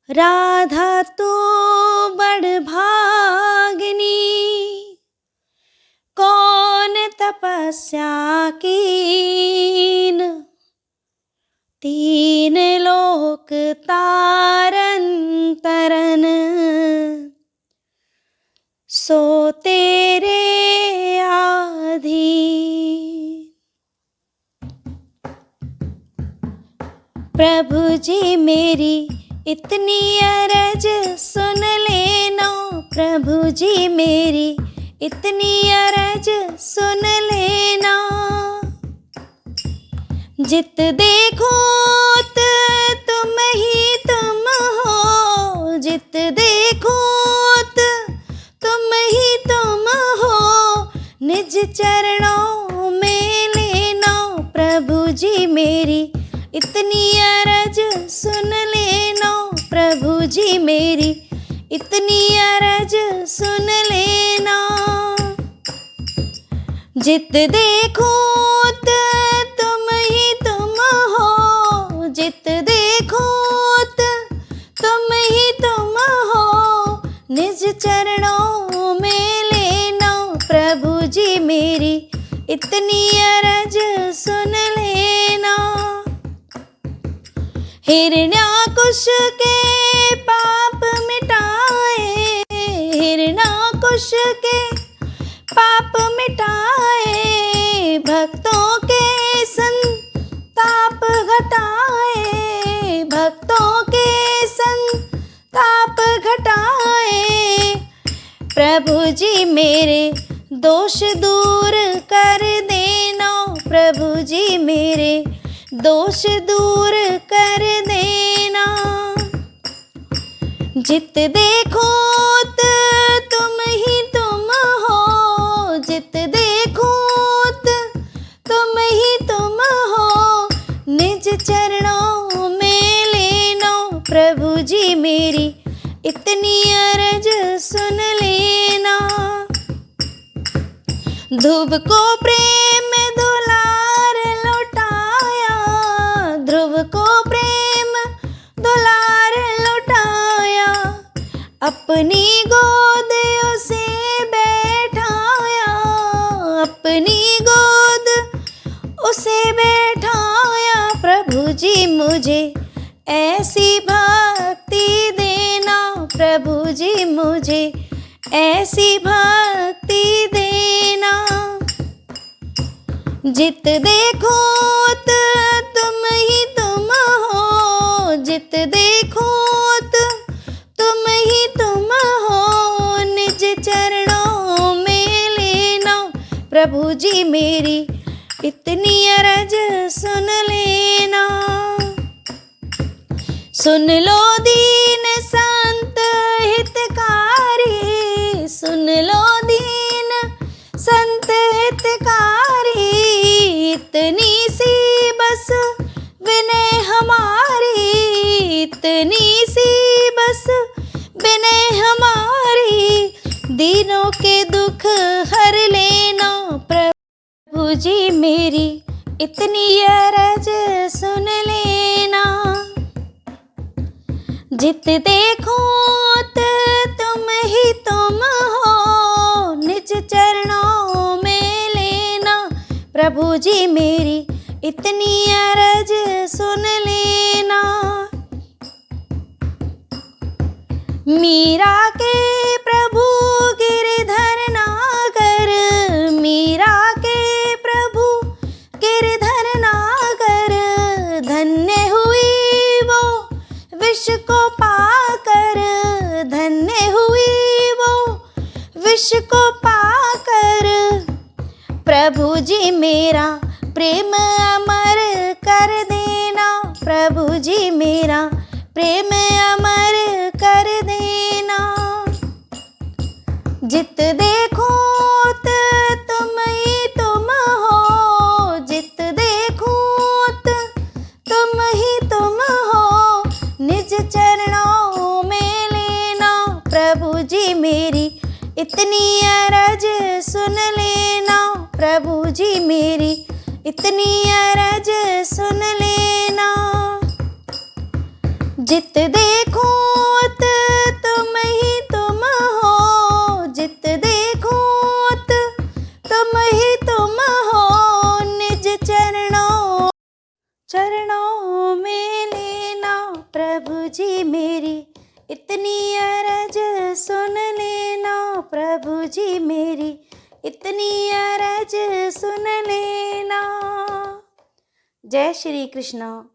राधा तो बड़ भागिनी, कौन तपस्या कीन, तीन लोक तारन तरन, सो तेरे आधीन। प्रभु जी मेरी इतनी अरज सुन लेना, प्रभु जी मेरी इतनी अरज सुन लेना। जित देखो तुम ही तुम हो, जित देखो तुम ही तुम हो, निज चरणों में लेना। प्रभु जी मेरी इतनी अरज सुन लेना, प्रभु जी मेरी इतनी अरज सुन लेना। जित देखो तुम ही तुम हो, जित देखो तुम ही तुम हो, निज चरणों में लेना। प्रभु जी मेरी इतनी अरज सुन लेना। हिरण्याकुश के पाप मिटाए, हिरण्याकुश के पाप मिटाए, भक्तों के संताप घटाए, भक्तों के संताप घटाए। प्रभु जी मेरे दोष दूर कर देना, प्रभु जी मेरे दोष दूर कर देना। जित देखो तुम ही तुम हो, जित देखो तुम ही तुम हो, निज चरणों में लेना। प्रभु जी मेरी इतनी अरज सुन लेना। ध्रुव को प्रेम दुलार लौटाया, ध्रुव को प्रेम दुलार लौटाया, अपनी गोद उसे बैठाया, अपनी गोद उसे बैठाया। प्रभु जी मुझे ऐसी भक्ति देना, प्रभु जी मुझे ऐसी भक्ति देना। जित देखो तुम ही तुम हो, जित देखो तुम ही तुम हो, निज चरणों में लेना। प्रभु जी मेरी इतनी अरज सुन लेना। सुन लो दीन संत हितकारी, सुन लो दीन संत हितकारी, इतनी सी बस विनय हमारी, इतनी सी बस विनय हमारी। दीनों के दुख हर लेना, प्रभु जी मेरी इतनी अरज सुन लेना। जित देखो तुम ही तुम हो, निज चरणों में लेना। प्रभु जी मेरी इतनी अरज सुन लेना। मीरा के प्रभु गिरधर नागर, मीरा के प्रभु गिरधर नागर, धन्य हुई वो विष को पाकर, धन्य हुई वो विष को पाकर। प्रभु जी मेरा प्रेम अमर कर देना, प्रभु जी मेरा प्रेम अमर कर देना। जित देखो तुम ही तुम हो, जित देखो तुम ही तुम हो, निज चरणों में लेना। प्रभु जी मेरी इतनी अरज सुन लेना, प्रभु जी मेरी इतनी अरज सुन लेना। जित देखो तुम ही तुम हो, जित देखो तुम ही तुम हो, निज चरणों में लेना प्रभु जी मेरी इतनी अरज सुन लेना, प्रभु जी मेरी इतनी अरज सुन लेना। जय श्री कृष्ण।